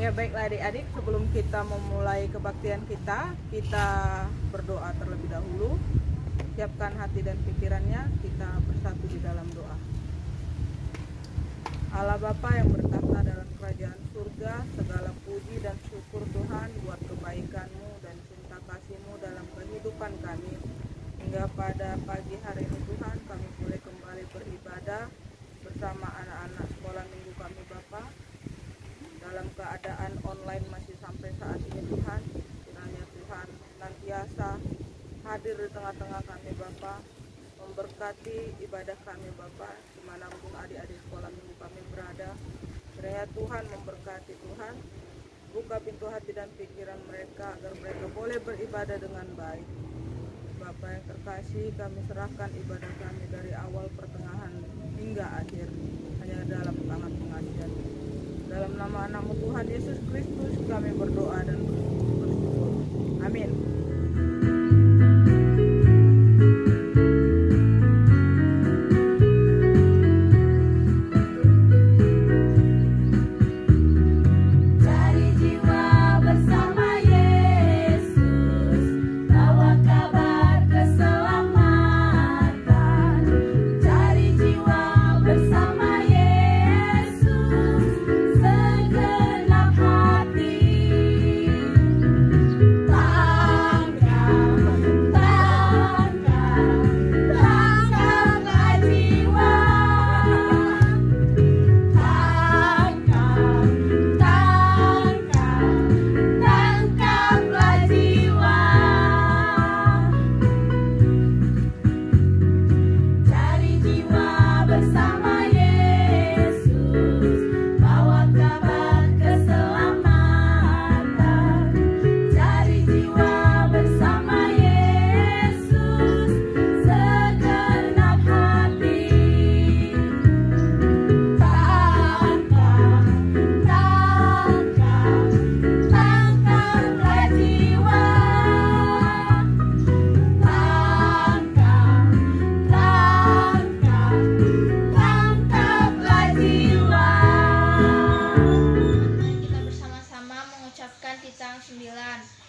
Ya baiklah adik-adik, sebelum kita memulai kebaktian kita berdoa terlebih dahulu. Siapkan hati dan pikirannya, kita bersatu di dalam doa. Allah Bapa yang bertahta dalam kerajaan surga, segala puji dan syukur Tuhan buat kebaikan-Mu dan cinta kasih-Mu dalam kehidupan kami. Hingga pada pagi hari ini Tuhan, kami boleh kembali beribadah bersama anak-anak sekolah minggu kami Bapa. Dalam keadaan online masih sampai saat ini Tuhan, kiranya Tuhan senantiasa hadir di tengah-tengah kami Bapa, memberkati ibadah kami Bapa, dimanapun adik-adik sekolah minggu kami berada. Kiranya Tuhan memberkati Tuhan, buka pintu hati dan pikiran mereka agar mereka boleh beribadah dengan baik. Bapa yang terkasih, kami serahkan ibadah kami dari awal pertengahan hingga akhir hanya dalam tangan pengasihan. Dalam nama anak-Mu Tuhan Yesus Kristus kami berdoa dan bersyukur. Amin.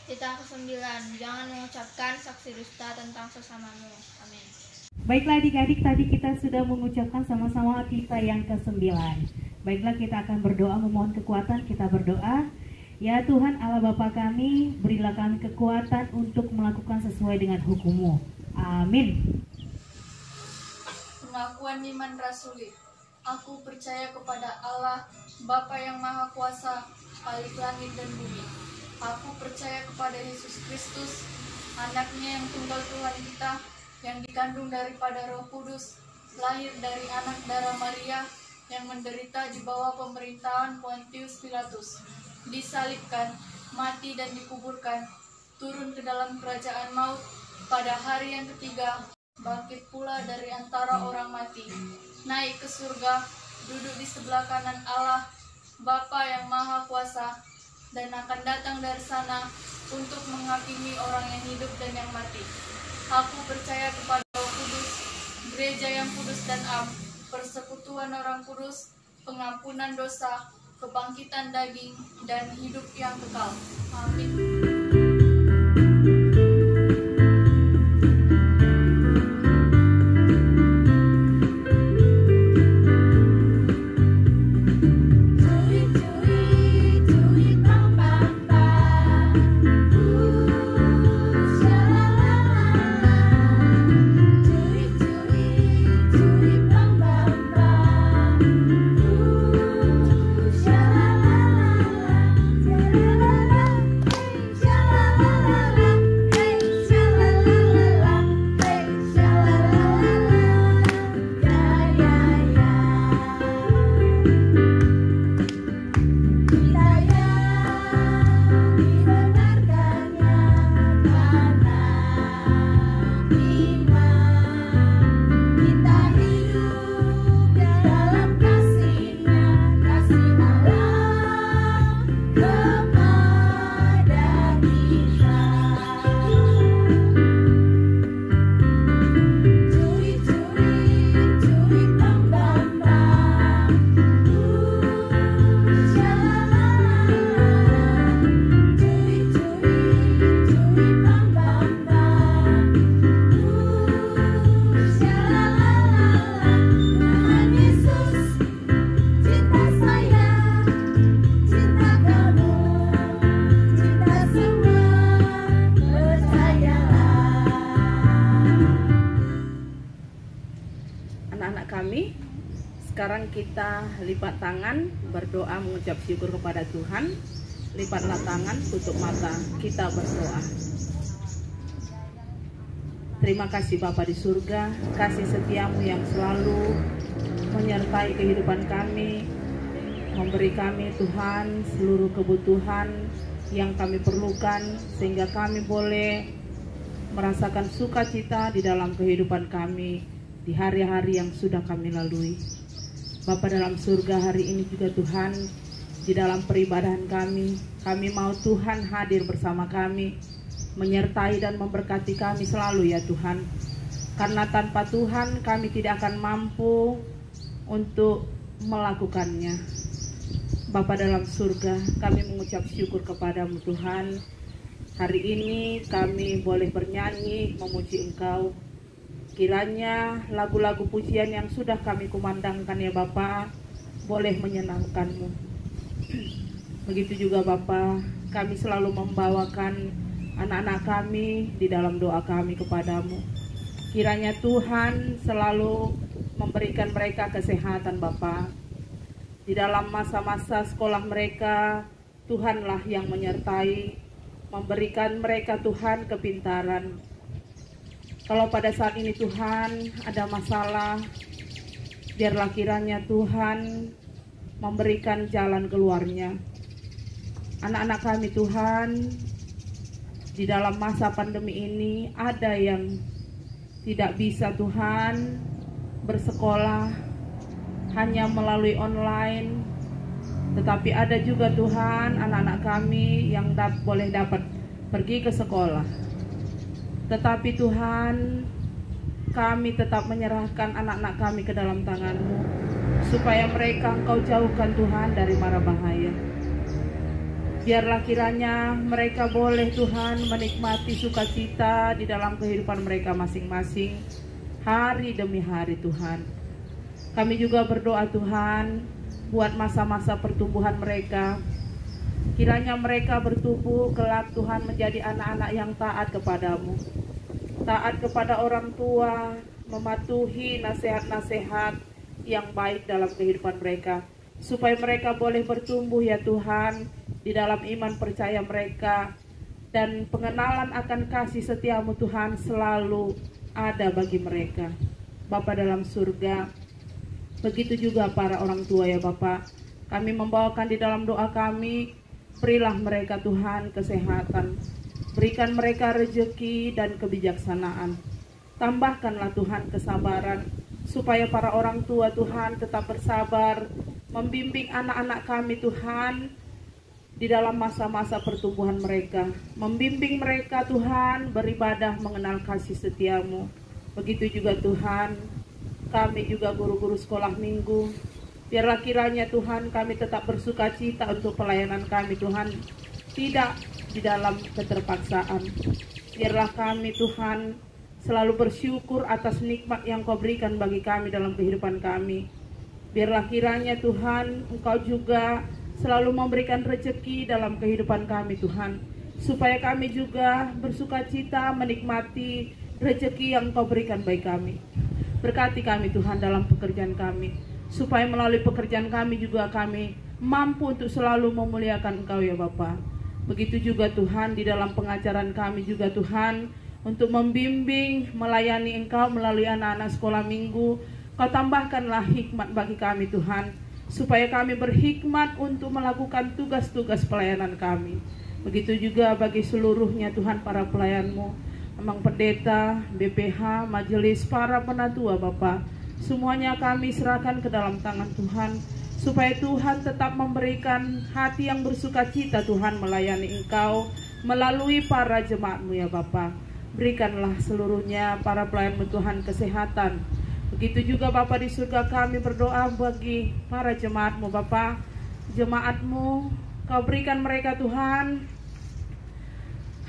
Titah ke-9, jangan mengucapkan saksi dusta tentang sesamamu. Amin. Baiklah adik-adik, tadi kita sudah mengucapkan sama-sama titah yang ke-9. Baiklah, kita akan berdoa, memohon kekuatan. Kita berdoa. Ya Tuhan Allah Bapa kami, berilah kami kekuatan untuk melakukan sesuai dengan hukum-Mu. Amin. Pengakuan iman rasuli. Aku percaya kepada Allah, Bapa yang Maha Kuasa, Khalik langit dan bumi. Aku percaya kepada Yesus Kristus, anaknya yang tunggal Tuhan kita, yang dikandung daripada Roh Kudus, lahir dari anak darah Maria, yang menderita di bawah pemerintahan Pontius Pilatus, disalibkan, mati dan dikuburkan, turun ke dalam kerajaan maut, pada hari yang ketiga, bangkit pula dari antara orang mati, naik ke surga, duduk di sebelah kanan Allah, Bapa yang Maha Kuasa, dan akan datang dari sana untuk menghakimi orang yang hidup dan yang mati. Aku percaya kepada Roh Kudus, gereja yang kudus dan am, persekutuan orang kudus, pengampunan dosa, kebangkitan daging, dan hidup yang kekal. Amin. lipat tangan, berdoa mengucap syukur kepada Tuhan. Lipatlah tangan, tutup mata, kita berdoa. Terima kasih Bapa di surga, kasih setiamu yang selalu menyertai kehidupan kami, memberi kami Tuhan seluruh kebutuhan yang kami perlukan, sehingga kami boleh merasakan sukacita di dalam kehidupan kami di hari-hari yang sudah kami lalui. Bapa dalam surga, hari ini juga Tuhan, di dalam peribadahan kami mau Tuhan hadir bersama kami, menyertai dan memberkati kami selalu ya Tuhan. Karena tanpa Tuhan kami tidak akan mampu untuk melakukannya. Bapa dalam surga, kami mengucap syukur kepadamu Tuhan. Hari ini kami boleh bernyanyi memuji Engkau. Kiranya lagu-lagu pujian yang sudah kami kumandangkan ya Bapa, boleh menyenangkan-Mu. Begitu juga Bapa, kami selalu membawakan anak-anak kami di dalam doa kami kepadamu. Kiranya Tuhan selalu memberikan mereka kesehatan Bapa. Di dalam masa-masa sekolah mereka, Tuhanlah yang menyertai, memberikan mereka Tuhan kepintaran. Kalau pada saat ini Tuhan ada masalah, biarlah kiranya Tuhan memberikan jalan keluarnya. Anak-anak kami Tuhan, di dalam masa pandemi ini ada yang tidak bisa Tuhan bersekolah hanya melalui online, tetapi ada juga Tuhan anak-anak kami yang boleh dapat pergi ke sekolah. Tetapi Tuhan, kami tetap menyerahkan anak-anak kami ke dalam tangan-Mu, supaya mereka Engkau jauhkan Tuhan dari mara bahaya. Biarlah kiranya mereka boleh Tuhan menikmati sukacita di dalam kehidupan mereka masing-masing, hari demi hari Tuhan. Kami juga berdoa Tuhan, buat masa-masa pertumbuhan mereka. Kiranya mereka bertumbuh kelak Tuhan menjadi anak-anak yang taat kepadamu, taat kepada orang tua, mematuhi nasihat-nasihat yang baik dalam kehidupan mereka, supaya mereka boleh bertumbuh ya Tuhan di dalam iman percaya mereka, dan pengenalan akan kasih setiamu Tuhan selalu ada bagi mereka. Bapa dalam surga, begitu juga para orang tua ya Bapa, kami membawakan di dalam doa kami, berilah mereka Tuhan kesehatan, berikan mereka rezeki dan kebijaksanaan, tambahkanlah Tuhan kesabaran, supaya para orang tua Tuhan tetap bersabar, membimbing anak-anak kami Tuhan di dalam masa-masa pertumbuhan mereka, membimbing mereka Tuhan beribadah mengenal kasih setiamu. Begitu juga Tuhan, kami juga guru-guru sekolah minggu, biarlah kiranya Tuhan kami tetap bersuka cita untuk pelayanan kami Tuhan, tidak di dalam keterpaksaan. Biarlah kami Tuhan selalu bersyukur atas nikmat yang Kau berikan bagi kami dalam kehidupan kami. Biarlah kiranya Tuhan Engkau juga selalu memberikan rezeki dalam kehidupan kami Tuhan, supaya kami juga bersuka cita menikmati rezeki yang Kau berikan bagi kami. Berkati kami Tuhan dalam pekerjaan kami, supaya melalui pekerjaan kami juga kami mampu untuk selalu memuliakan Engkau ya Bapa. Begitu juga Tuhan di dalam pengajaran kami juga Tuhan, untuk membimbing, melayani Engkau melalui anak-anak sekolah minggu. Kau tambahkanlah hikmat bagi kami Tuhan, supaya kami berhikmat untuk melakukan tugas-tugas pelayanan kami. Begitu juga bagi seluruhnya Tuhan para pelayan-Mu, Emang pendeta, BPH, majelis, para penatua Bapa, semuanya kami serahkan ke dalam tangan Tuhan, supaya Tuhan tetap memberikan hati yang bersuka cita Tuhan melayani Engkau melalui para jemaat-Mu ya Bapa. Berikanlah seluruhnya para pelayan-Mu Tuhan kesehatan. Begitu juga Bapa di surga, kami berdoa bagi para jemaat-Mu Bapa, jemaat-Mu, Kau berikan mereka Tuhan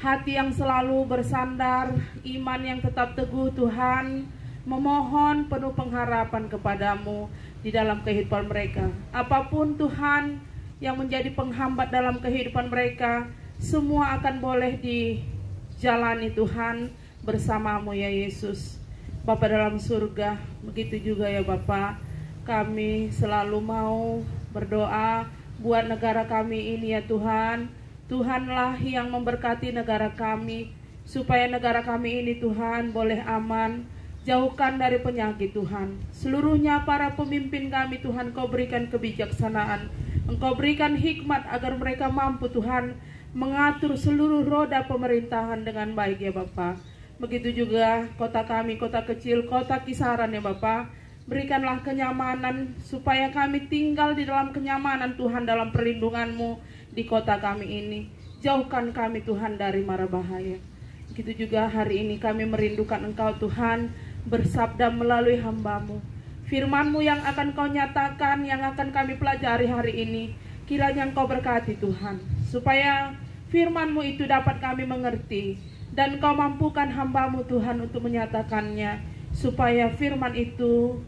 hati yang selalu bersandar, iman yang tetap teguh Tuhan, memohon penuh pengharapan kepadamu di dalam kehidupan mereka. Apapun Tuhan yang menjadi penghambat dalam kehidupan mereka, semua akan boleh dijalani Tuhan bersamamu ya Yesus. Bapa dalam surga, begitu juga ya Bapa, kami selalu mau berdoa buat negara kami ini ya Tuhan. Tuhanlah yang memberkati negara kami, supaya negara kami ini Tuhan boleh aman, jauhkan dari penyakit Tuhan. Seluruhnya para pemimpin kami Tuhan, Kau berikan kebijaksanaan, Engkau berikan hikmat agar mereka mampu Tuhan mengatur seluruh roda pemerintahan dengan baik ya Bapa. Begitu juga kota kami, kota kecil, kota kisaran ya Bapa. Berikanlah kenyamanan supaya kami tinggal di dalam kenyamanan Tuhan, dalam perlindungan-Mu di kota kami ini. Jauhkan kami Tuhan dari mara bahaya. Begitu juga hari ini kami merindukan Engkau Tuhan, bersabda melalui hamba-Mu. Firman-Mu yang akan Kau nyatakan, yang akan kami pelajari hari ini, kiranya Engkau berkati Tuhan, supaya firman-Mu itu dapat kami mengerti, dan Kau mampukan hamba-Mu Tuhan untuk menyatakannya, supaya firman itu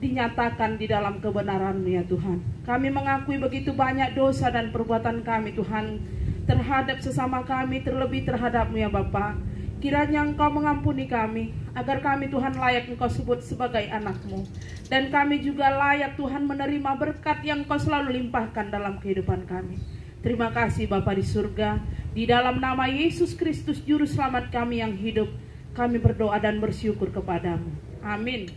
dinyatakan di dalam kebenaran-Mu ya Tuhan. Kami mengakui begitu banyak dosa dan perbuatan kami Tuhan, terhadap sesama kami, terlebih terhadap-Mu ya Bapa. Kiranya Engkau mengampuni kami, agar kami Tuhan layak Engkau sebut sebagai anak-Mu, dan kami juga layak Tuhan menerima berkat yang Engkau selalu limpahkan dalam kehidupan kami. Terima kasih Bapa di surga, di dalam nama Yesus Kristus Juru Selamat kami yang hidup, kami berdoa dan bersyukur kepadamu. Amin.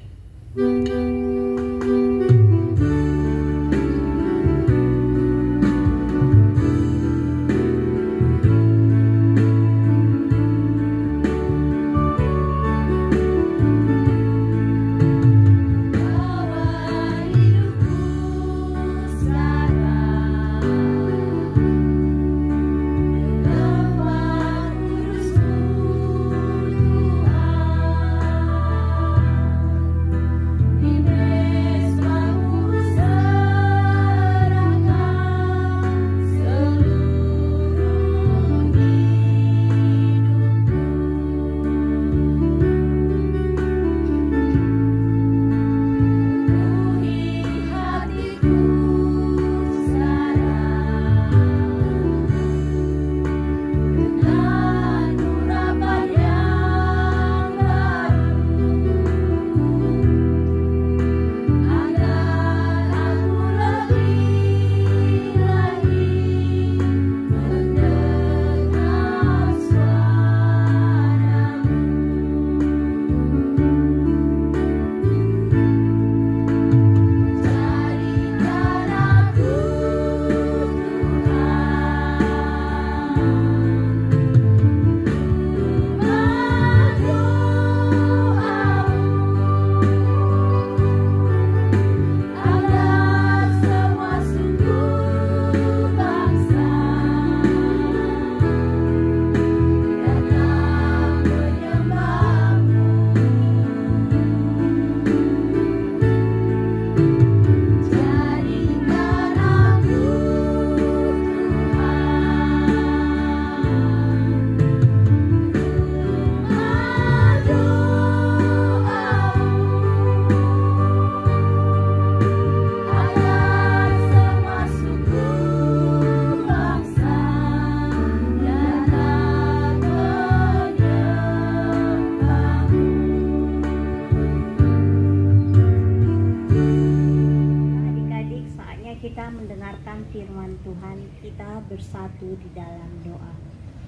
bersatu di dalam doa.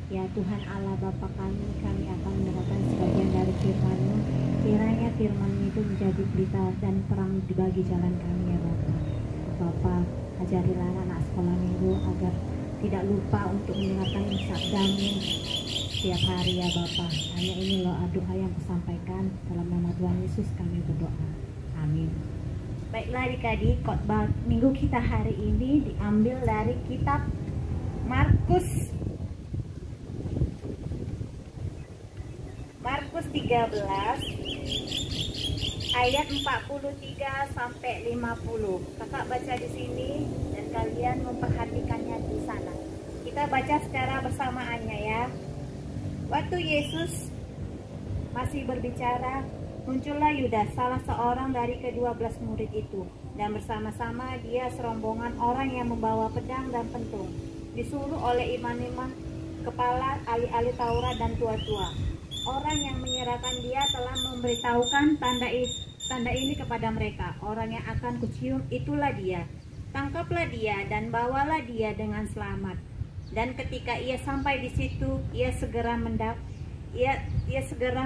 Ya Tuhan Allah Bapa kami akan mendengarkan sebagian dari firman-Mu. Kiranya firman-Mu itu menjadi pelita dan terang di bagi jalan kami ya Bapa. Bapa, ajarilah anak sekolah minggu agar tidak lupa untuk mendengarkan sabda-Mu setiap hari ya Bapa. Hanya ini loh doa yang kusampaikan, dalam nama Tuhan Yesus kami berdoa. Amin. Baiklah adik-adik, khotbah minggu kita hari ini diambil dari kitab Markus 13 ayat 43 sampai 50. Kakak baca di sini dan kalian memperhatikannya di sana. Kita baca secara bersamaannya ya. Waktu Yesus masih berbicara, muncullah Yudas, salah seorang dari ke-12 murid itu, dan bersama-sama dia serombongan orang yang membawa pedang dan pentung, disuruh oleh imam-imam, kepala ahli-ahli Taurat dan tua-tua. Orang yang menyerahkan dia telah memberitahukan tanda ini kepada mereka, orang yang akan kucium itulah dia. Tangkaplah dia dan bawalah dia dengan selamat. Dan ketika ia sampai di situ, ia segera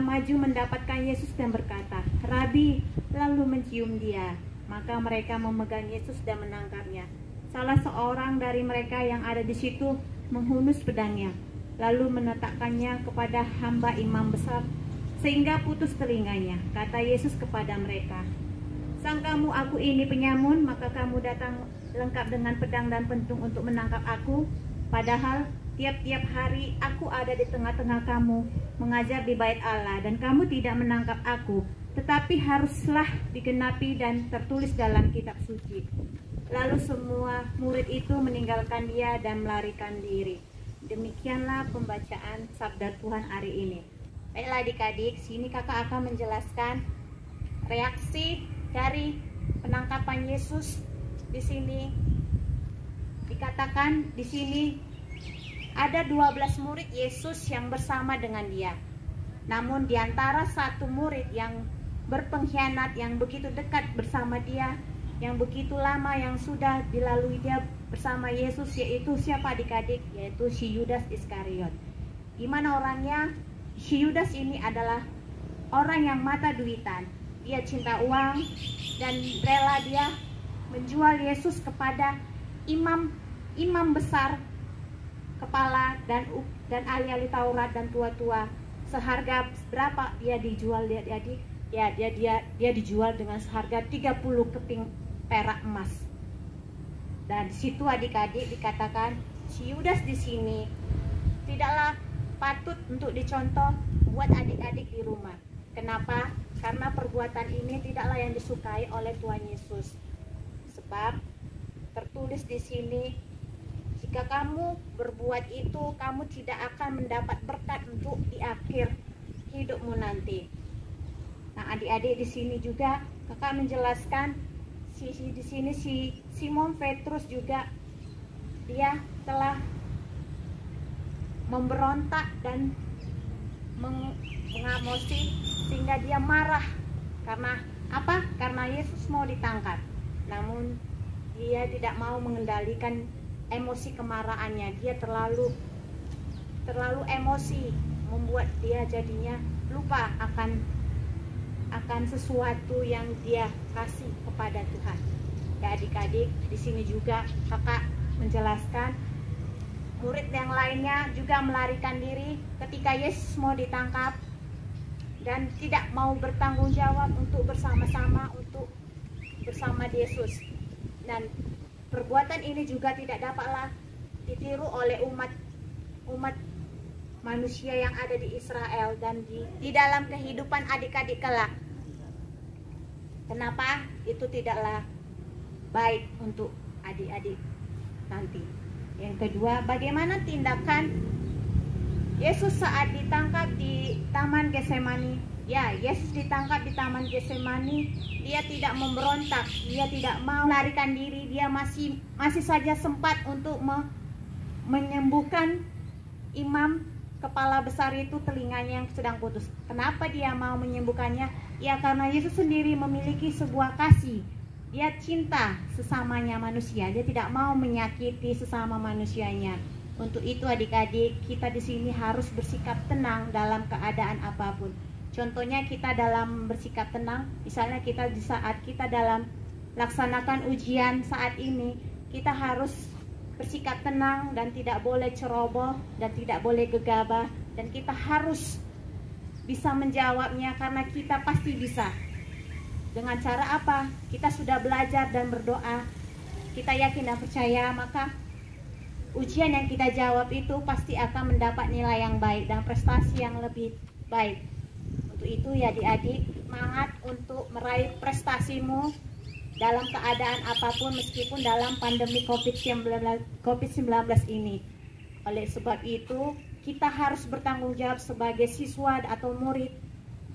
maju mendapatkan Yesus dan berkata, "Rabi," lalu mencium dia. Maka mereka memegang Yesus dan menangkapnya. Salah seorang dari mereka yang ada di situ menghunus pedangnya, lalu menetapkannya kepada hamba imam besar, sehingga putus telinganya. Kata Yesus kepada mereka, "Sangkamu aku ini penyamun, maka kamu datang lengkap dengan pedang dan pentung untuk menangkap aku? Padahal tiap-tiap hari aku ada di tengah-tengah kamu, mengajar di bait Allah, dan kamu tidak menangkap aku. Tetapi haruslah digenapi dan tertulis dalam kitab suci." Lalu semua murid itu meninggalkan dia dan melarikan diri. Demikianlah pembacaan sabda Tuhan hari ini. Baiklah adik-adik, sini kakak akan menjelaskan reaksi dari penangkapan Yesus. Di sini dikatakan di sini ada 12 murid Yesus yang bersama dengan dia. Namun di antara satu murid yang berpengkhianat, yang begitu dekat bersama dia, yang begitu lama yang sudah dilalui dia bersama Yesus, yaitu siapa adik-adik? Yaitu si Yudas Iskariot. Gimana orangnya? Si Yudas ini adalah orang yang mata duitan. Dia cinta uang dan rela dia menjual Yesus kepada imam besar, kepala dan ahli-ahli Taurat dan tua-tua. Seharga berapa dia dijual adik-adik? Dia dijual dengan seharga 30 keping perak emas. Dan di situ adik-adik dikatakan si Yudas di sini tidaklah patut untuk dicontoh buat adik-adik di rumah. Kenapa? Karena perbuatan ini tidaklah yang disukai oleh Tuhan Yesus. Sebab tertulis di sini, jika kamu berbuat itu, kamu tidak akan mendapat berkat untuk di akhir hidupmu nanti. Nah, adik-adik di sini juga kakak menjelaskan di sini si Simon Petrus juga dia telah memberontak dan mengamosi sehingga dia marah. Karena apa? Karena Yesus mau ditangkap. Namun dia tidak mau mengendalikan emosi kemarahannya. Dia terlalu emosi, membuat dia jadinya lupa akan sesuatu yang dia kasih kepada Tuhan. Ya adik-adik, di sini juga kakak menjelaskan murid yang lainnya juga melarikan diri ketika Yesus mau ditangkap dan tidak mau bertanggung jawab untuk bersama Yesus. Dan perbuatan ini juga tidak dapatlah ditiru oleh umat manusia yang ada di Israel dan di dalam kehidupan adik-adik kelak. Kenapa? Itu tidaklah baik untuk adik-adik nanti. Yang kedua, bagaimana tindakan Yesus saat ditangkap di Taman Getsemani? Ya, Yesus ditangkap di Taman Getsemani, dia tidak memberontak, dia tidak mau melarikan diri, dia masih saja sempat untuk menyembuhkan imam kepala besar itu telinganya yang sedang putus. Kenapa dia mau menyembuhkannya? Ya karena Yesus sendiri memiliki sebuah kasih. Dia cinta sesamanya manusia. Dia tidak mau menyakiti sesama manusianya. Untuk itu adik-adik, kita di sini harus bersikap tenang dalam keadaan apapun. Contohnya kita dalam bersikap tenang, misalnya kita di saat kita dalam laksanakan ujian saat ini, kita harus bersikap tenang dan tidak boleh ceroboh dan tidak boleh gegabah, dan kita harus bisa menjawabnya karena kita pasti bisa. Dengan cara apa? Kita sudah belajar dan berdoa, kita yakin dan percaya, maka ujian yang kita jawab itu pasti akan mendapat nilai yang baik dan prestasi yang lebih baik. Untuk itu ya adik-adik, semangat untuk meraih prestasimu dalam keadaan apapun, meskipun dalam pandemi COVID-19 ini. Oleh sebab itu, kita harus bertanggung jawab sebagai siswa atau murid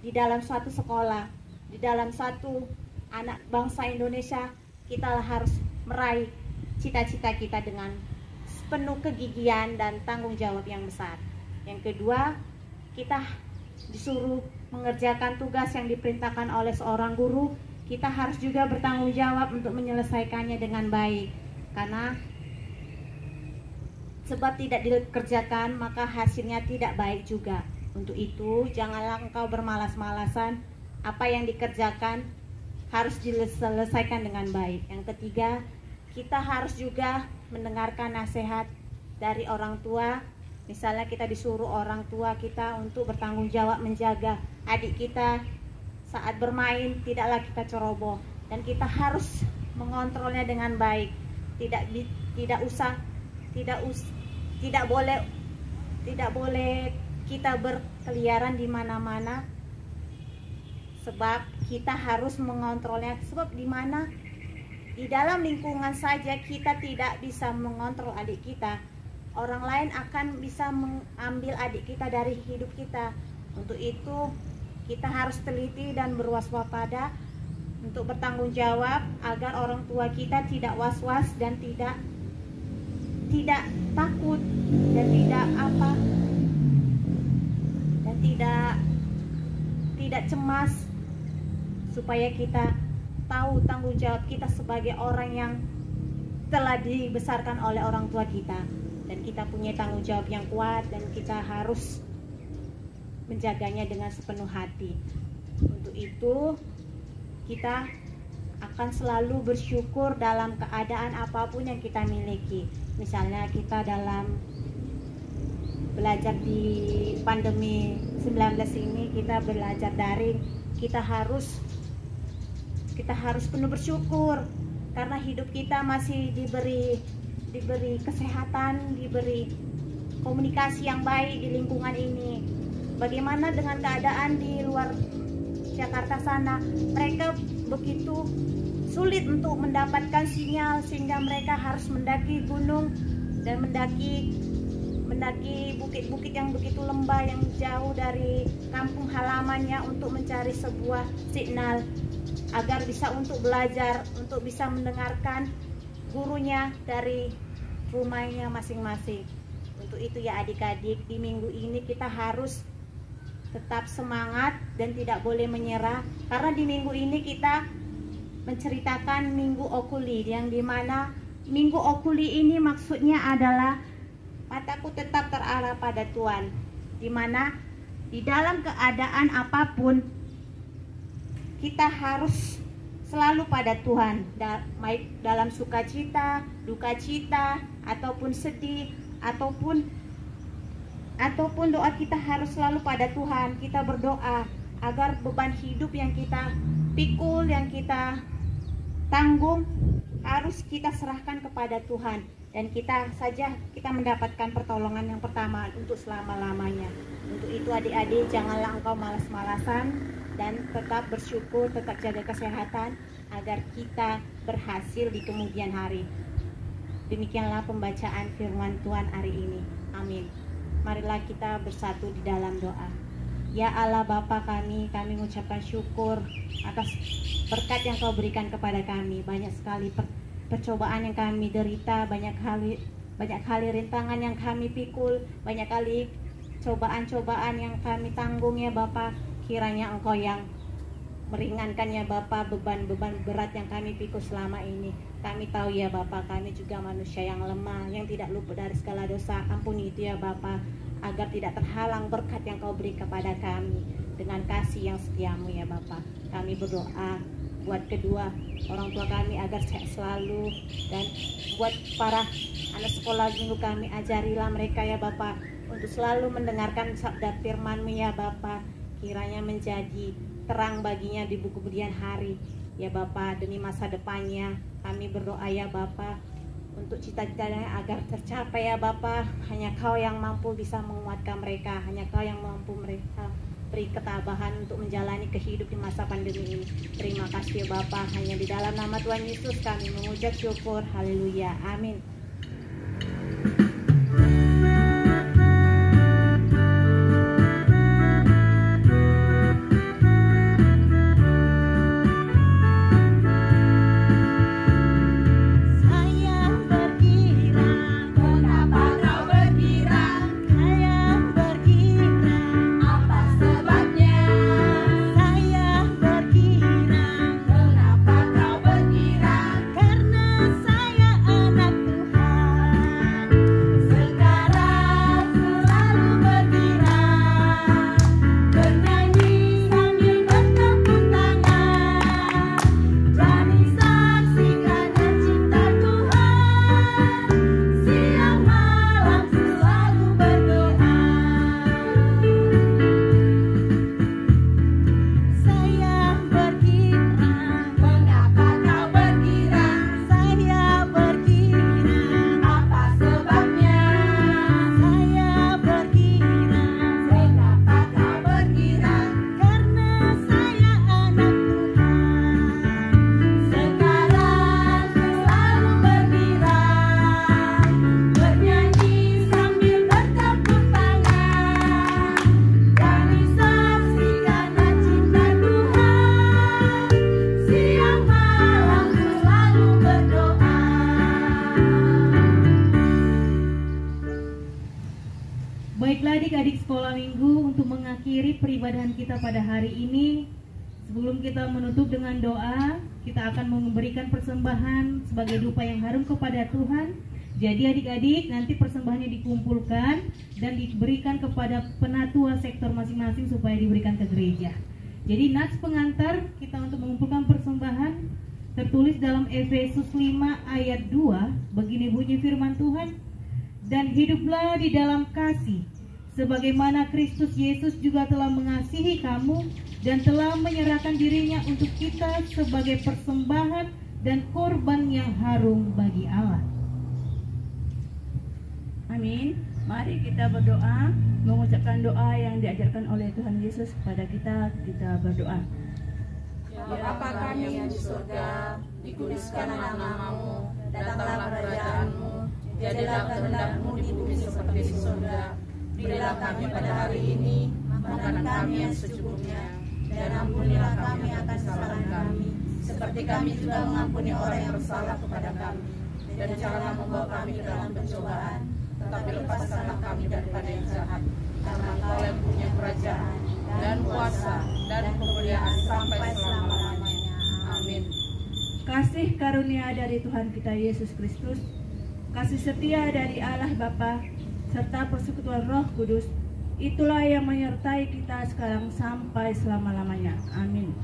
di dalam suatu sekolah, di dalam satu anak bangsa Indonesia. Kita harus meraih cita-cita kita dengan penuh kegigihan dan tanggung jawab yang besar. Yang kedua, kita disuruh mengerjakan tugas yang diperintahkan oleh seorang guru, kita harus juga bertanggung jawab untuk menyelesaikannya dengan baik. Karena sebab tidak dikerjakan maka hasilnya tidak baik juga. Untuk itu janganlah engkau bermalas-malasan, apa yang dikerjakan harus diselesaikan dengan baik. Yang ketiga, kita harus juga mendengarkan nasihat dari orang tua. Misalnya kita disuruh orang tua kita untuk bertanggung jawab menjaga adik kita saat bermain, tidaklah kita ceroboh, dan kita harus mengontrolnya dengan baik. Tidak boleh kita berkeliaran di mana-mana, sebab kita harus mengontrolnya. Sebab di dalam lingkungan saja kita tidak bisa mengontrol adik kita, orang lain akan bisa mengambil adik kita dari hidup kita. Untuk itu kita harus teliti dan berwaspada untuk bertanggung jawab agar orang tua kita tidak was-was dan tidak takut dan tidak cemas, supaya kita tahu tanggung jawab kita sebagai orang yang telah dibesarkan oleh orang tua kita, dan kita punya tanggung jawab yang kuat dan kita harus menjaganya dengan sepenuh hati. Untuk itu kita akan selalu bersyukur dalam keadaan apapun yang kita miliki. Misalnya kita dalam belajar di pandemi 19 ini, kita belajar daring, kita harus penuh bersyukur karena hidup kita masih diberi kesehatan, diberi komunikasi yang baik di lingkungan ini. Bagaimana dengan keadaan di luar Jakarta sana? Mereka begitu sulit untuk mendapatkan sinyal sehingga mereka harus mendaki gunung dan mendaki bukit-bukit yang begitu lembah yang jauh dari kampung halamannya untuk mencari sebuah signal agar bisa untuk belajar, untuk bisa mendengarkan gurunya dari rumahnya masing-masing. Untuk itu ya adik-adik, di minggu ini kita harus tetap semangat dan tidak boleh menyerah, karena di minggu ini kita menceritakan Minggu Okuli, yang dimana Minggu Okuli ini maksudnya adalah mataku tetap terarah pada Tuhan, dimana di dalam keadaan apapun kita harus selalu pada Tuhan, baik dalam sukacita, duka cita, ataupun sedih, ataupun doa kita harus selalu pada Tuhan. Kita berdoa agar beban hidup yang kita pikul, yang kita tanggung, harus kita serahkan kepada Tuhan, dan kita mendapatkan pertolongan yang pertama untuk selama-lamanya. Untuk itu adik-adik, janganlah engkau malas-malasan dan tetap bersyukur, tetap jaga kesehatan agar kita berhasil di kemudian hari. Demikianlah pembacaan firman Tuhan hari ini. Amin. Marilah kita bersatu di dalam doa. Ya Allah Bapa kami mengucapkan syukur atas berkat yang Kau berikan kepada kami. Banyak sekali percobaan yang kami derita, banyak kali rintangan yang kami pikul, banyak kali cobaan-cobaan yang kami tanggung ya Bapa. Kiranya Engkau yang meringankan ya Bapa beban-beban berat yang kami pikul selama ini. Kami tahu ya Bapa, kami juga manusia yang lemah, yang tidak luput dari segala dosa. Ampuni itu ya Bapa, agar tidak terhalang berkat yang Kau beri kepada kami dengan kasih yang setiamu ya Bapa. Kami berdoa buat kedua orang tua kami agar sehat selalu, dan buat para anak sekolah minggu kami, ajarilah mereka ya Bapa untuk selalu mendengarkan sabda firman-Mu ya Bapa. Kiranya menjadi terang baginya di buku kemudian hari ya Bapa. Demi masa depannya kami berdoa ya Bapa, untuk cita-citanya agar tercapai ya Bapa. Hanya Kau yang mampu bisa menguatkan mereka, hanya Kau yang mampu mereka beri ketabahan untuk menjalani kehidupan di masa pandemi ini. Terima kasih ya Bapa, hanya di dalam nama Tuhan Yesus kami mengucap syukur. Haleluya, amin. Apa sebabnya? adik-adik sekolah minggu untuk mengakhiri peribadahan kita pada hari ini. Sebelum kita menutup dengan doa, kita akan memberikan persembahan sebagai dupa yang harum kepada Tuhan. Jadi adik-adik, nanti persembahannya dikumpulkan dan diberikan kepada penatua sektor masing-masing supaya diberikan ke gereja. Jadi nats pengantar kita untuk mengumpulkan persembahan tertulis dalam Efesus 5 ayat 2. Begini bunyi firman Tuhan, dan hiduplah di dalam kasih, sebagaimana Kristus Yesus juga telah mengasihi kamu dan telah menyerahkan dirinya untuk kita sebagai persembahan dan korban yang harum bagi Allah. Amin. Mari kita berdoa, mengucapkan doa yang diajarkan oleh Tuhan Yesus kepada kita. Kita berdoa. Ya Bapa kami yang di surga, dikuduskanlah namamu, datanglah kerajaanmu, jadilah kehendakmu di bumi seperti di surga. Berilah kami pada hari ini makanan kami yang secukupnya, dan ampunilah kami akan kesalahan kami, seperti kami juga mengampuni orang yang bersalah kepada kami. Dan janganlah membawa kami ke dalam pencobaan, tetapi lepaskanlah kami daripada yang jahat. Karena Engkau yang punya kerajaan dan kuasa dan kemuliaan sampai selama-lamanya. Amin. Kasih karunia dari Tuhan kita Yesus Kristus, kasih setia dari Allah Bapa, serta persekutuan Roh Kudus, itulah yang menyertai kita sekarang sampai selama-lamanya. Amin.